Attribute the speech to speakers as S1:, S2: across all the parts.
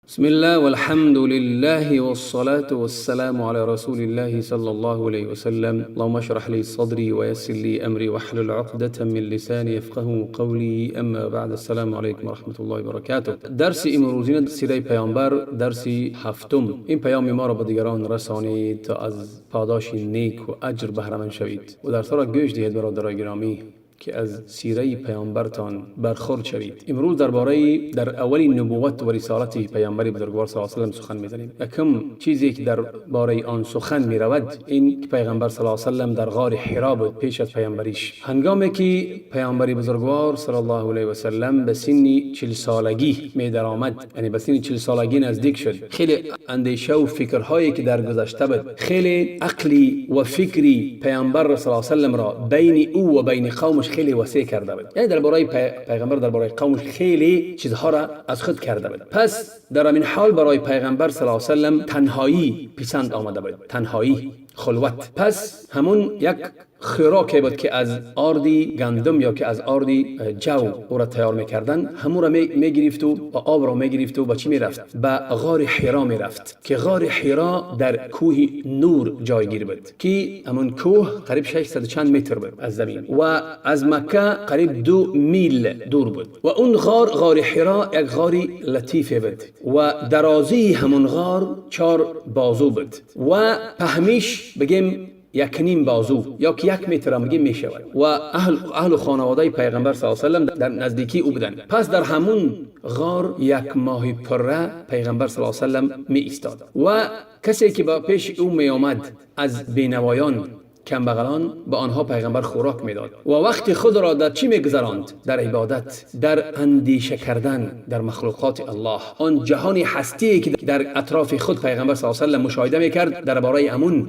S1: بسم الله والحمد لله والصلاة والسلام على رسول الله صلى الله عليه وسلم. اللهم اشرح لي صدري ويسر لي أمري واحلل عقدة من لساني يفقهوا قولي. اما بعد، السلام عليكم ورحمة الله وبركاته. درس امروزین سیره پیامبر، درس هفتم. این پیام ما را به دیگران رسانید تا از پاداش نیک و اجر بهره مند شوید و درس را گوش دهید برادرای گرامی که از سیره پیامبرتان برخورد شوید. امروز در اول نبوت و رسالت پیامبر بزرگوار صلی الله علیه و سخن میزنیم. یکم چیزی که در باره آن سخن میرود این که پیغمبر صلی الله علیه و در غار حرا بود پیش از پیامبریش. هنگامی که پیامبر بزرگوار صلی الله علیه و سلم به سن 40 سالگی می درآمد، یعنی به سن 40 سالگی نزدیک شد، خیلی اندیشه و فکرهایی که در گذشته بود، خیلی عقلی و فکری پیامبر صلی الله علیه و را بین او و بین قومش خیلی وسیع کرده بود. یعنی درباره پیغمبر درباره قومش خیلی چیزها را از خود کرده بود. پس در این حال برای پیغمبر صلی الله علیه و تنهایی پسند آمده بود، تنهایی، خلوت. پس همون یک خوراکی بود که از آردی گندم یا که از آردی جو او را تیار میکردن، همون را میگرفت و آب را میگرفت و با چی میرفت؟ به غار حرا میرفت که غار حرا در کوه نور جایگیر بود که همون کوه قریب 600 چند متر بود از زمین و از مکه قریب 2 میل دور بود و اون غار حرا یک غاری لطیفه بود و درازی همون غار 4 بازو بود و پهمیش بگیم 1.5 بازو یا که 1 متر هم می شود و اهل خانواده پیغمبر صلی الله علیه و در نزدیکی او بودند. پس در همون غار 1 ماه پره پیغمبر صلی الله علیه و می ایستاد و کسی که با پیش او می آمد از بینوایان، کم بغلان، به آنها پیغمبر خوراک میداد و وقت خود را در چی میگذراند؟ در عبادت، در اندیشه کردن در مخلوقات الله، آن جهان هستی که در اطراف خود پیغمبر صلی الله علیه و مشاهده میکرد،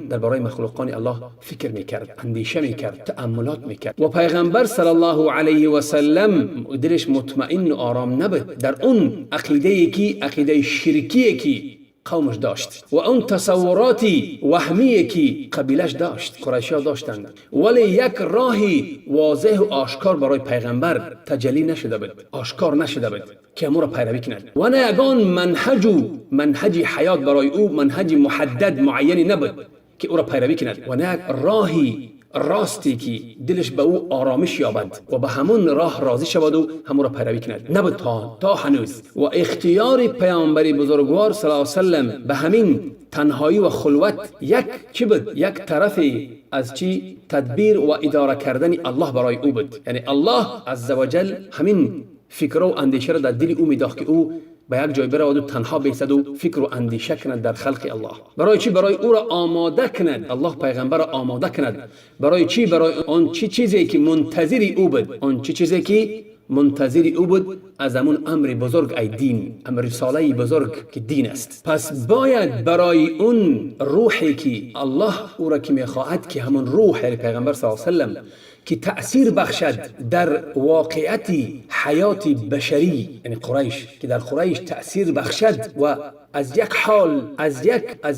S1: درباره مخلوقان الله فکر میکرد، اندیشه میکرد، تأملات میکرد و پیغمبر صلی الله علیه و سلم دلش مطمئن و آرام نبود در اون عقیده شرکی که قومش داشت و اون تصوراتی وهمی که قبیلش داشت، قریشی‌ها داشتند، ولی یک راهی واضح و آشکار برای پیغمبر تجلی نشده بود، آشکار نشده بود که امور پیروی کند و نه یگان منهج حیات برای او، منهج محدد معینی نبود که او را پیروی کند و نه راهی راستی که دلش به او آرامش یابد و به همون راه راضی شود و همون را پیروی کند نبود تا هنوز. و اختیار پیامبر بزرگوار صلی الله علیه و سلم به همین تنهایی و خلوت یک طرف از تدبیر و اداره کردن الله برای او بود. یعنی الله عزوجل همین فکر و اندیشه را در دل او می‌داخت که او به یک جای برود و تنها بیستد و فکر و اندیشه کند در خلق الله. برای چی؟ برای او را آماده کند، الله پیغمبر را آماده کند. برای چی؟ برای آن چیزی که منتظر او بود، آن چیزی که منتظر او بود از همون امر بزرگ، ای دین، امر رساله بزرگ که دین است. پس باید برای اون روحی که الله او را که میخواهد که همون روح یعنی پیغمبر صلی الله علیه و سلم که تأثیر بخشد در واقعیت حیات بشری، یعنی قریش، که در قریش تأثیر بخشد و از یک حال، از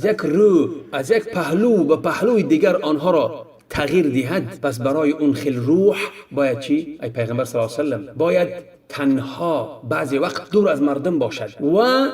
S1: یک روح، از یک پهلو به پهلوی دیگر آنها را تغییر دهد. پس برای اون خیل روح باید چی؟ ای پیغمبر صلی الله علیه و سلم باید تنها بعضی وقت دور از مردم باشد و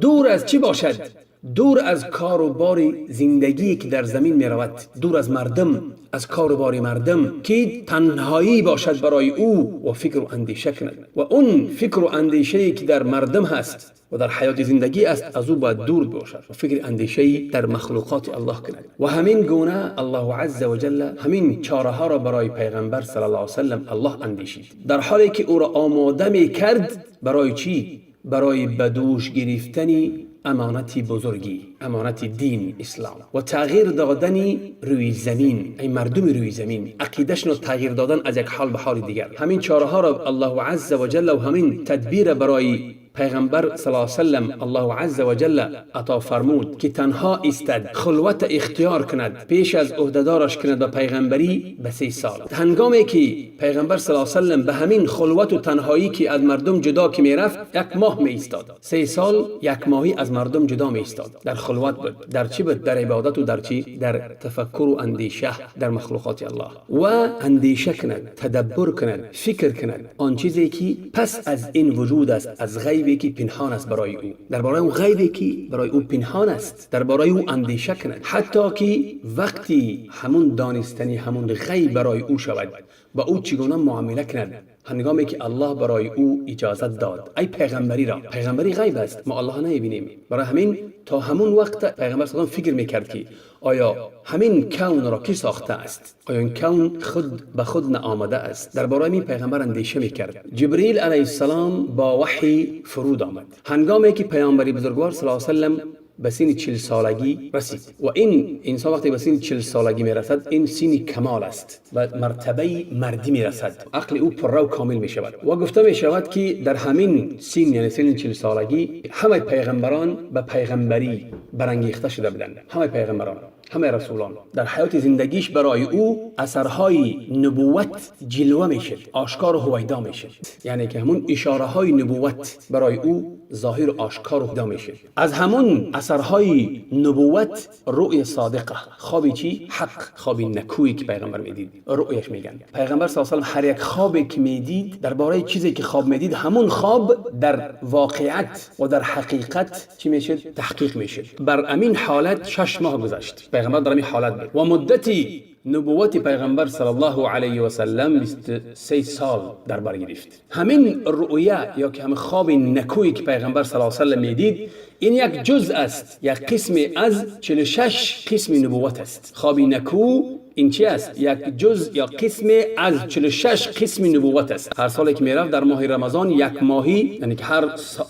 S1: دور از چی باشد؟ دور از کار و بار زندگی که در زمین می رود، دور از مردم، از کار و بار مردم، که تنهایی باشد برای او و فکر و اندیشه کند و اون فکر و اندیشه‌ای که در مردم هست و در حیات زندگی است از او باید دور باشد و فکر اندیشه‌ای در مخلوقات الله کند. و همین گونه الله عز و جل همین چاره ها را برای پیغمبر صلی الله علیه و سلم الله اندیشید، در حالی که او را آماده می کرد برای چی؟ برای بدوش گرفتنی امانتی بزرگی، امانت دین اسلام و تغییر دادن روی زمین، این مردم روی زمین، عقیده‌شون تغییر دادن از یک حال به حال دیگر. همین چاره ها را الله عز و جل و همین تدبیر برای پیغمبر صلی الله علیه و سلم الله عز و جل عطا فرمود که تنها ایستد، خلوت اختیار کند، پیش از عهدهدارش کند و پیغمبری به 3 سال. هنگامی که پیغمبر صلی الله علیه و سلم به همین خلوت و تنهایی که از مردم جدا که میرفت 1 ماه می ایستاد، 3 سال 1 ماهی از مردم جدا می ایستاد، در خلوت بود. در چی بود؟ در عبادت و در چی؟ در تفکر و اندیشه در مخلوقات الله و اندیشه کند، تدبر کند، فکر کند آن چیزی که پس از این وجود است، از غیب غیبی که پنهان است برای او، درباره اون غیبی که برای او پنهان است، درباره او اندیشه کند، حتی که وقتی همون دانستنی همون غیب برای او شود با او چگونه معامله کند هنگامی که الله برای او اجازت داد. ای پیغمبری را، پیغمبری غیب است، ما الله نمیبینیم. برای همین تا همون وقت پیغمبر صلی الله فکر میکرد که آیا همین کون را کی ساخته است؟ آیا این کون خود به خود نآمده است؟ درباره این پیغمبر اندیشه میکرد. جبرئیل علیه السلام با وحی فرود آمد هنگامی که پیامبری بزرگوار صلی الله علیه و سلم به سن 40 سالگی رسید و این انسان وقتی به سن 40 سالگی میرسد این سن کمال است و مرتبه مردی میرسد، عقل او پررو و کامل می شود و گفته می شود که در همین سن یعنی سن 40 سالگی همه پیغمبران به پیغمبری برانگیخته شده بودند. همه پیغمبران، همه رسولان در حیات زندگیش برای او اثرهای نبوت جلوه میشد، آشکار و هویدا میشد، یعنی که همون اشاره های نبوت برای او ظاهر و آشکار و هویدا میشد. از همون اثرهای نبوت رؤی صادقه، خوابی چی؟ حق، خوابی نکویی که پیغمبر میدید رؤیش میگن. پیغمبر صلی الله علیه و آله هر یک خوابی که میدید درباره چیزی که خواب میدید همون خواب در واقعیت و در حقیقت چی میشد؟ تحقیق میشد. بر امین حالت 6 ماه گذشت پیغمبر در این حالت بود و مدتی نبوت پیغمبر صلی الله علیه و سلم 23 سال در بر گرفت. همین رؤیا یا که همین خواب نکویی که پیغمبر صلی الله علیه و سلم میدید این یک جزء است، یک قسم از 46 قسم نبوت است. خواب نکو این چی است؟ یک جزء یا قسم از 46 قسم نبوت است. هر سالی که میرفت در ماه رمضان یک ماهی، یعنی که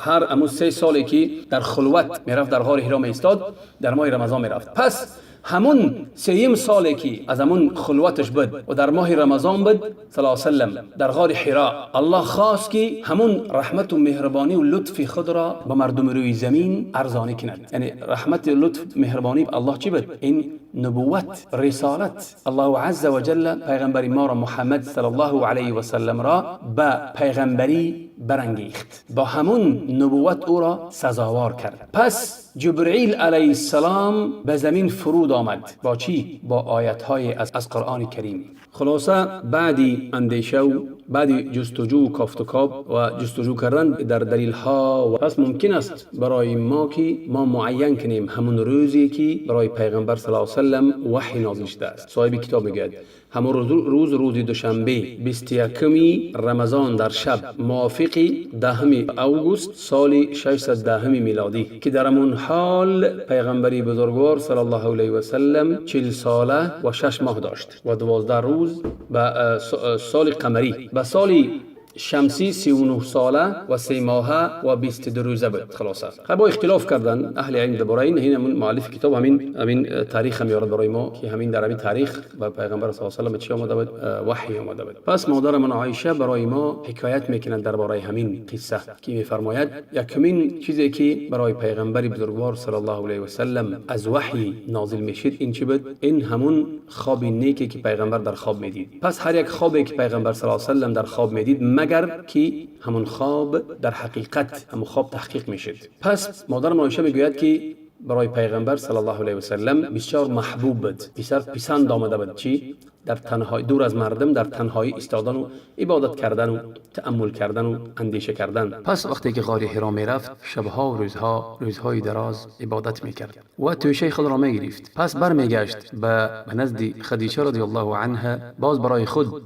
S1: هر امو 3 سالی که در خلوت میرفت در غار حرا ایستاد در ماه رمضان میرفت. پس همون 3 سالی که از همون خلوتش بود و در ماه رمضان بود صلی الله علیه و سلم در غار حرا الله خواست که همون رحمت و مهربانی و لطف خود را به مردم روی زمین ارزانی کند. یعنی رحمت و لطف مهربانی الله چی بود؟ این نبوت، رسالت. الله عز و جل پیغمبر ما را محمد صلی الله علیه و سلم را به پیغمبری برانگیخت، با همون نبوت او را سزاوار کرد. پس جبرئیل علیه السلام به زمین فرود آمد با چی؟ با آیت‌های از قرآن کریم. خلاصه بعدی اندیشه و بعدی جستجو و کافت و کاب و جستجو کردن در دلیل ها و پس ممکن است برای ما که ما معین کنیم همون روزی که برای پیغمبر صلی الله علیه و سلم وحی نازل شده است. صاحب کتاب میگه همون روز دوشنبه 21 رمضان در شب موافق 10 اوگوست سال 610 میلادی که در همون حال پیغمبری بزرگوار صلی الله علیه و سلم 40 ساله و 6 ماه داشت و 12 روز به سال قمری، به سال شمسی 39 ساله و 3 ماهه و 22 روزه بود. خلاصه با اختلاف کردن اهل علم درباره این مؤلف کتاب همین تاریخ میاره برای ما که همین در همین تاریخ و پیغمبر صلی الله علیه و آله چی آمده بود؟ وحی آمده بود. پس مادر من عایشه برای ما حکایت میکنند درباره همین قصه که میفرماید یکمین چیزی که برای پیغمبر بزرگوار صلی الله علیه و سلم از وحی نازل میشد این چی بود؟ این همون خواب نیکی که پیغمبر در خواب میدید. پس هر یک خوابی که پیغمبر صلی الله علیه و سلم در خواب میدید مگر که همون خواب در حقیقت همون خواب تحقیق میشد. پس مادر عایشه میگوید که برای پیغمبر صلی الله علیه و سلم بسیار محبوب بود، بسیار پسند آمده بود چی؟ در تنهایی دور از مردم در تنهایی ایستادن و عبادت کردن و تأمل کردن و اندیشه کردن. پس وقتی که غار حرا میرفت شبها و روزهای دراز عبادت میکرد و توشه خود را میگرفت. پس برمیگشت به نزد خدیجه رضی الله عنها، باز برای خود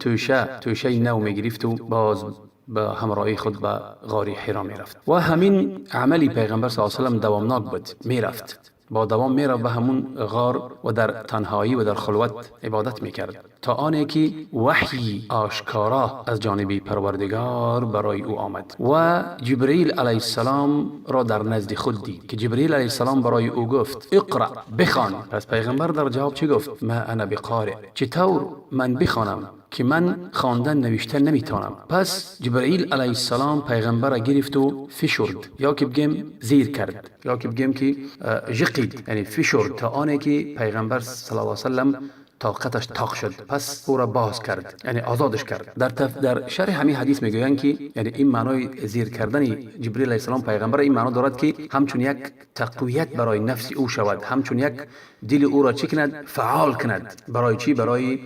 S1: توشه نو میگرفت و باز به همراهی خود به غار حرا میرفت و همین عملی پیغمبر صلی الله علیه و سلم دوامناک بود. میرفت با دوام میرفت به همون غار و در تنهایی و در خلوت عبادت میکرد تا آنی که وحی آشکارا از جانب پروردگار برای او آمد و جبرئیل علیه السلام را در نزد خود دید که جبرئیل علیه السلام برای او گفت اقرأ، بخوان. پس پیغمبر در جواب چی گفت؟ ما انا بقارئ، چطور من بخوانم که من خواندن نوشتن نمیتونم. پس جبرئیل علیه السلام پیغمبر را گرفت و فشرد، یا که بگم زیر کرد، یا که بگم که جقید، یعنی فشرد تا آنی که پیغمبر صلی الله علیه و سلم طاقتش طاق شد، پس او را باز کرد، یعنی آزادش کرد. در شرح همین حدیث میگویند که یعنی این معنای زیر کردن جبریل علیه السلام پیغمبر این معنا دارد که همچون یک تقویت برای نفس او شود، همچون یک دل او را چی کند؟ فعال کند. برای چی؟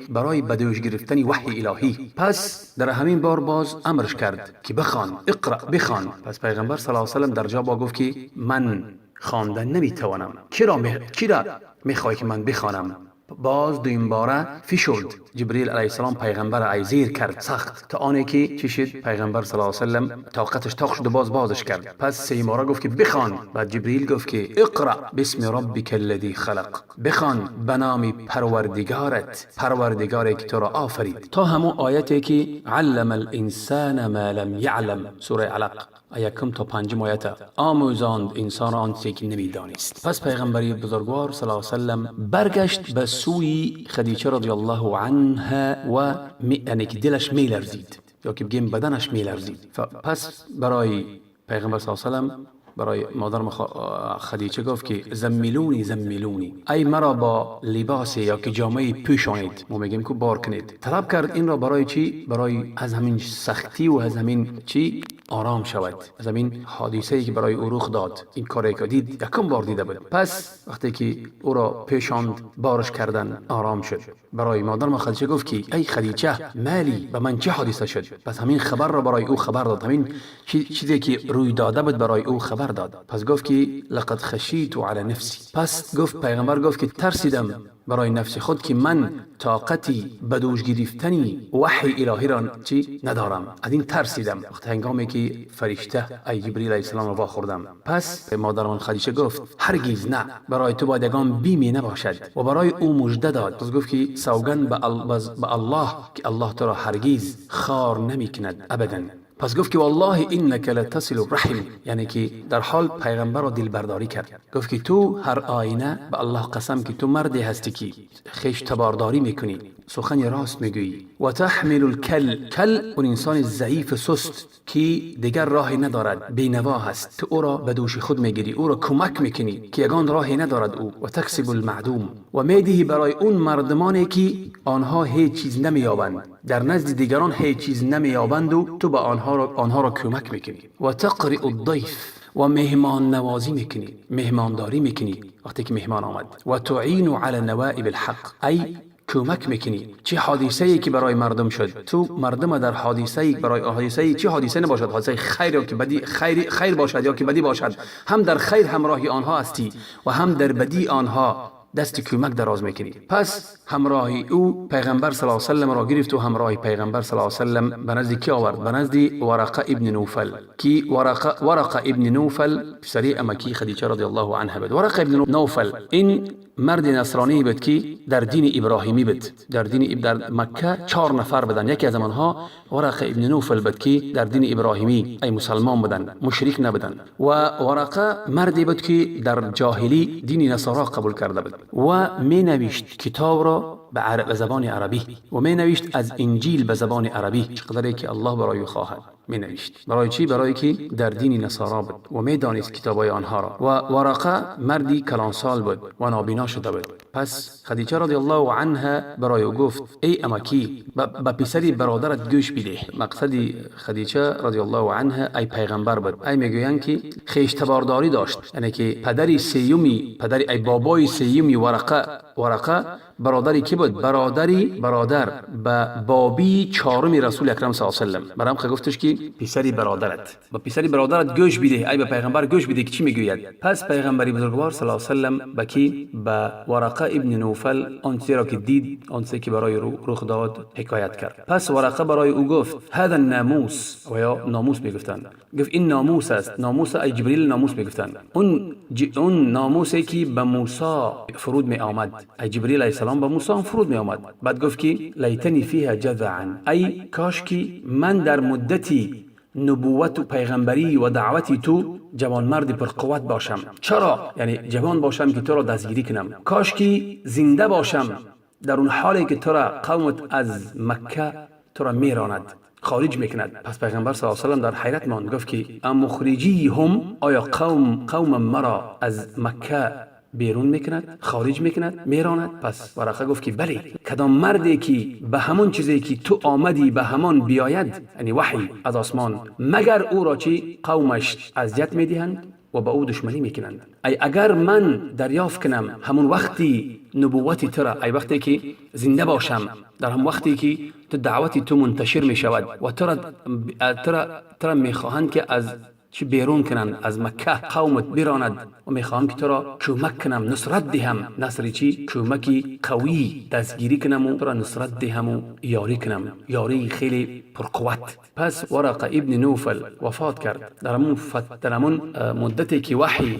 S1: برای بدوش گرفتن وحی الهی. پس در همین بار باز امرش کرد که بخوان، اقرا، بخوان. پس پیغمبر صلی الله علیه و سلم در جا با گفت که من خواندن نمیتوانم، کی را میخوای که من بخوانم؟ باز دویم باره فشرد جبریل علیه السلام پیغمبر ای زیر کرد سخت تا آنی که چی شد؟ پیغمبر صلی الله علیه و سلم طاقتش طاق شد و بازش کرد. پس سه باره گفت که بخوان. بعد جبریل گفت که اقرا بسم ربک الذی خلق، بخوان به نام پروردگاری که تو را آفرید، تا همون آیتی که علم الانسان ما لم یعلم، سوره علق یکم تا پنجم آیت، آموزاند انسان آنچه که نمیدانست. پس پیغمبری بزرگوار صلی الله علیه و سلم برگشت به سوی خدیجه رضی الله عنها و یعنی که دلش میلرزید یا که بگیم بدنش میلرزید. پس برای پیغمبر صلی الله علیه و سلم، برای مادر خدیجه گفت که زمیلونی ای مرا با لباس یا که جامعه پوشانید، ما میگیم که بار کنید. طلب کرد این را برای چی؟ برای از همین سختی و از همین چی آرام شود، از همین حادثه‌ای که برای او رخ داد. این کاری که دید یکم بار دیده بود. پس وقتی که او را پیشاند بارش کردن آرام شد. برای مادر خدیجه گفت که ای خدیجه مالی، به من چه حادثه شد؟ پس همین خبر را برای او خبر داد، همین چیزی که روی داده بود برای او خبر داد. پس گفت که لقد خشیت علی نفسی، پس گفت پیغمبر گفت که ترسیدم برای نفس خود که من طاقتی بدوش گرفتنی وحی الهی را چی ندارم، از این ترسیدم وقت هنگامی که فرشته ای جبریل علیه السلام را واخوردم. پس مادران خدیجه گفت هرگز نه، برای تو باید یگان بیمی نباشد و برای او مژده داد. پس گفت که سوگند به الله که الله تو را هرگز خار نمیکند ابدا. پس گفت که والله انک لتصل الرحم، یعنی که در حال پیغمبر را دلبرداری کرد. گفت که تو هر آینه به الله قسم که تو مردی هستی که خیش تبارداری میکنی، سخن راست میگویی. و تحمل کل اون انسان ضعیف سست که دیگر راهی ندارد، بینوا هست، تو او را به دوش خود میگیری، او را کمک میکنی که یگان راهی ندارد او. و تکسب المعدوم، و میدهی برای اون مردمانی که آنها هیچ چیز نمییابند، در نزد دیگران هیچ چیز نمییابند و تو به آنها را کمک میکنی. و تقرئ الضیف، و مهمان نوازی میکنی، مهمانداری میکنی وقتی که مهمان آمد. و تعین علی نوائب الحق، ای کمک میکنی چه حادثه ای که برای مردم شد، تو مردم در برای حادثه چه حادثه نباشد، حادثه خیر یا که بدی، خیر باشد یا که بدی باشد، هم در خیر همراهی آنها هستی و هم در بدی آنها دست کمک دراز میکنی. پس همراهی او پیغمبر صلی الله علیه و سلم را گرفت و همراهی پیغمبر صلی الله علیه و سلم به نزد کی آورد؟ به نزد ورقه ابن نوفل، کی ورقه ابن نوفل پسری امکی خدیجه رضی الله عنها بود. ورقه ابن نوفل این مرد نصرانی بود که در دین ابراهیمی بود. در مکه 4 نفر بودن، یکی از آنها ورقه ابن نوفل بود که در دین ابراهیمی ای مسلمان بودن، مشرک نبودن. و ورقه مردی بود که در جاهلی دین نصارا قبول کرده بود و می نوشت کتاب را به زبان عربی و می نوشت از انجیل به زبان عربی، چقدری که الله برای خواهد می نوشت. برای چی؟ برای که در دین نصارا بود و می دانست کتابای آنها را. و ورقه مردی کلانسال بود و نابینا شده بود. پس خدیجه رضی الله عنها برای او گفت ای امکی، به پسری برادرت گوش بده. مقصد خدیجه رضی الله عنها ای پیغمبر بود. ای میگویند که خیش تبارداری داشت، یعنی که پدری ای بابای سیومی ورقه برادری کی بود؟ برادر به بابی 4 رسول اکرم صلی الله علیه و سلم. برام گفتش که پسری برادرت گوش بده، ای به پیغمبر گوش بده که چی میگوید. پس پیغمبری بزرگوار صلی الله علیه و سلم به ورقه ابن نوفل آنچه را که دید، آنچه که برای رخ داد حکایت کرد. پس ورقه برای او گفت هذا الناموس، و یا ناموس میگفتند، گفت این ناموس است. ناموس ای جبریل ناموس میگفتند، اون ناموسی که به موسی فرود می آمد، ای جبریل علیه السلام به موسی فرود می آمد. بعد گفت که لیتنی فیها جذعا، ای کاش که من در مدتی نبوت و پیغمبری و دعوتی تو جوان مرد پر قوت باشم. چرا؟ یعنی جوان باشم که تو را دستگیری کنم. کاش که زنده باشم در اون حالی که تو را قومت از مکه تو را میراند، خارج میکند. پس پیغمبر صلی الله علیه و سلم در حیرت ماند، گفت که ام مخرجی هم، آیا قوم مرا از مکه بیرون میکند، خارج میکند، میراند. پس ورقه گفت که بله، کدام مردی که به همون چیزی که تو آمدی به همان بیاید، یعنی وحی از آسمان، مگر او را چی قومش اذیت میدهند و با او دشمنی میکنند. ای اگر من دریافت کنم همون وقتی نبوتی تو را، ای وقتی که زنده باشم، در هم وقتی که تو دعوتی تو منتشر می شود و تو را میخواهند که از چی بیرون کنن، از مکه قومت براند و میخواهم که تو را کمک کنم، نصرت دهم. نصر چی؟ کمکی قوی دستگیری کنم و تو را نصرت دهم و یاری کنم، یاری خیلی پرقوت. پس ورقه ابن نوفل وفات کرد. در همون مدتی که وحی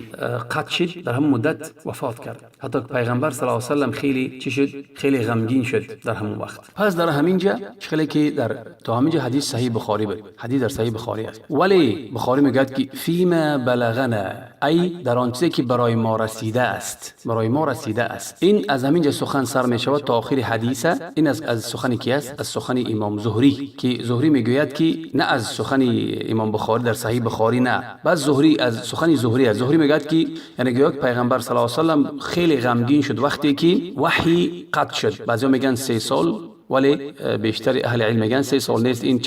S1: قطع شد، در همون مدت وفات کرد. حتی پیغمبر صلی الله علیه و سلم خیلی چی شد؟ خیلی غمگین شد در همون وقت. پس در همینجا خیلی که در تا همینجا حدیث صحیح بخاری بود، حدیث در صحیح بخاری است. ولی بخاری میگه که فیما بلغنا، ای در آن چیزی که برای ما رسیده است، برای ما رسیده است. این از همینجا سخن سر می شود تا آخر حدیث. این از سخنی کی است؟ از سخن امام زهری، که زهری میگوید که نه از سخن امام بخاری در صحیح بخاری، نه، بس زهری از سخن زهری است. زهری میگه که یعنی گویا پیغمبر صلی الله علیه و سلم خیلی غمگین شد وقتی که وحی قطع شد. بعضیا میگن 3 سال، ولی بیشتر اهل علم میگن 3 سال نیست، این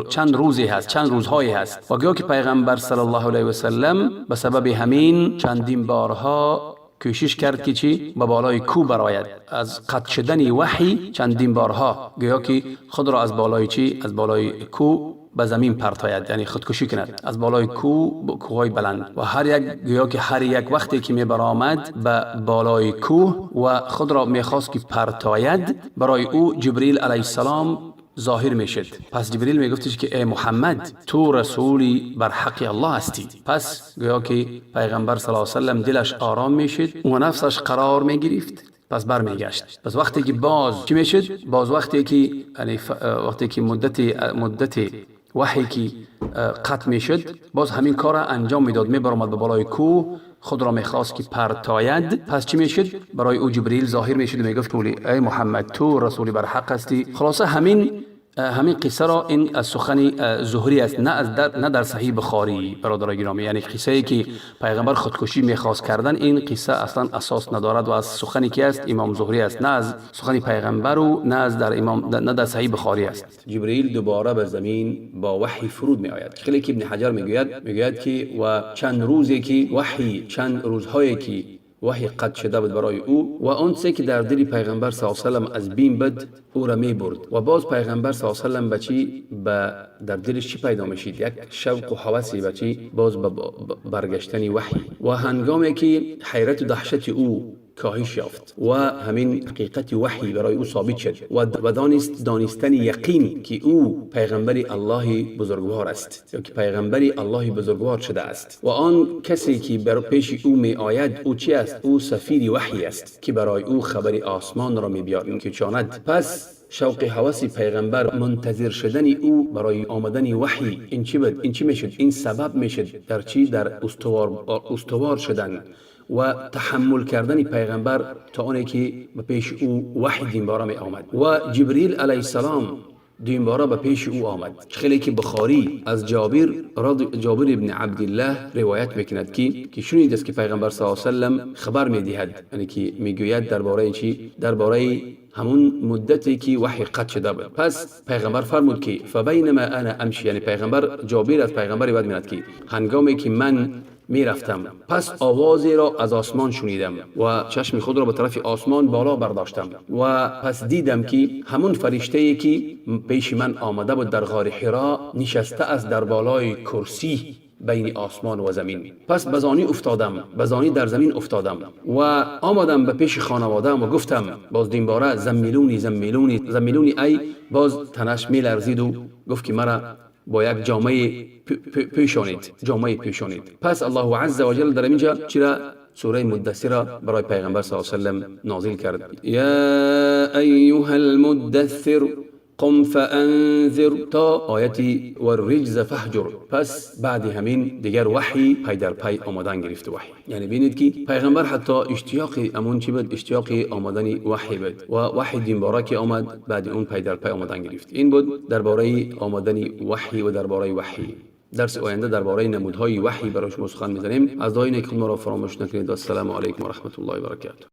S1: چند روزی هست، چند روزهایی هست. و گویا که پیغمبر صلی الله علیه و سلم به سبب همین چندین بارها کوشش کرد که چی به بالای کو برآید. از قطع شدن وحی چندین بارها گویا که خود را از بالای چی، از بالای کو به زمین پرتاید، یعنی خودکشی کند از بالای کوههای بلند. و گویا که هر یک وقتی که می برآمد به بالای کوه و خود را میخواست که پرتاید، برای او جبریل علیه السلام ظاهر میشد. پس جبریل میگفتش که ای محمد، تو رسولی بر حق الله هستی. پس گویا که پیغمبر صلی الله علیه و سلم دلش آرام میشد و نفسش قرار میگرفت. پس برمیگشت. پس وقتی که باز چی میشد؟ باز وقتی که یعنی وقتی که مدت وحی که قطع میشد، باز همین کار را انجام میداد، میبرامد به بالای کوه، خود را میخواست که پرتاید. پس چی میشد؟ برای او جبریل ظاهر میشد و میگفت که ای محمد، تو رسولی بر حق هستی. خلاصه همین قصه را این از سخن زهری است، نه در صحیح بخاری. برادرای گرامی، یعنی قصه ای که پیغمبر خودکشی میخواست کردن، این قصه اصلا اساس ندارد و از سخنی که است امام زهری است، نه از سخن پیغمبر و نه در صحیح بخاری است. جبریل دوباره به زمین با وحی فرود می آید. خیلی که ابن حجر میگوید که و چند روزی که وحی، چند روزهایی که وحی قطع شده بود برای او و اون چیزی که در دل پیغمبر صلی الله علیه و سلم از بین بود او را می برد. و باز پیغمبر صلی الله علیه و سلم در دلش چی پیدا میشید؟ یک شوق و هوسی بچی باز برگشتن وحی. و هنگامی که حیرت و دهشت او کاهش یافت و همین حقیقت وحی برای او ثابت شد و دانستن یقین که او پیغمبر الله بزرگوار است، یا که پیغمبر الله بزرگوار شده است. و آن کسی که بر پیش او می آید او چی است؟ او سفیر وحی است که برای او خبر آسمان را می چاند. پس شوق هوس پیغمبر، منتظر شدن او برای آمدن وحی، این چی بود؟ این چی میشد؟ این سبب میشد در چی؟ در استوار شدن و تحمل کردن پیغمبر تا آنی که به پیش او وحی دینباره می آمد. و جبریل علیه السلام دینباره به پیش او آمد. خیلی که بخاری از جابر ابن عبدالله روایت میکند که شنید است که پیغمبر صلی الله علیه و سلم خبر میدهد، یعنی که میگوید درباره چی؟ درباره همون مدتی که وحی قطع شده بود. پس پیغمبر فرمود که فبینما انا امشی، یعنی جابر از پیغمبر روایت میکند که هنگامی که من می رفتم، پس آوازی را از آسمان شنیدم و چشم خود را به طرف آسمان بالا برداشتم و پس دیدم که همون فرشته‌ای که پیش من آمده بود در غار حرا نشسته است در بالای کرسی بین آسمان و زمین. پس بزانی در زمین افتادم و آمدم به پیش خانواده‌ام و گفتم باز دینباره زمیلونی ای باز تنش می لرزید و گفت که مرا با یک جامعه پیشانید. پس الله عز و جل در اینجا چرا سوره مدثر برای پیغمبر صلی الله علیه و سلم نازل کرد؟ یا ایها المدثر قم فانذر تا آیتی و الرجز فهجر. پس بعد همین دیگر وحی پی در پی آمدن گرفت. وحی یعنی ببینید که پیغمبر حتی اشتیاق امون چی بود؟ اشتیاق آمدن وحی بود و وحی دینباره که آمد بعد اون پی در پی آمدن گرفت. این بود درباره آمدن وحی و درباره وحی. درس آینده درباره نمودهای وحی برای شما سخن می‌زنیم. از دعای نیکون ما را فراموش نکنید. السلام علیکم و رحمت الله و برکاته.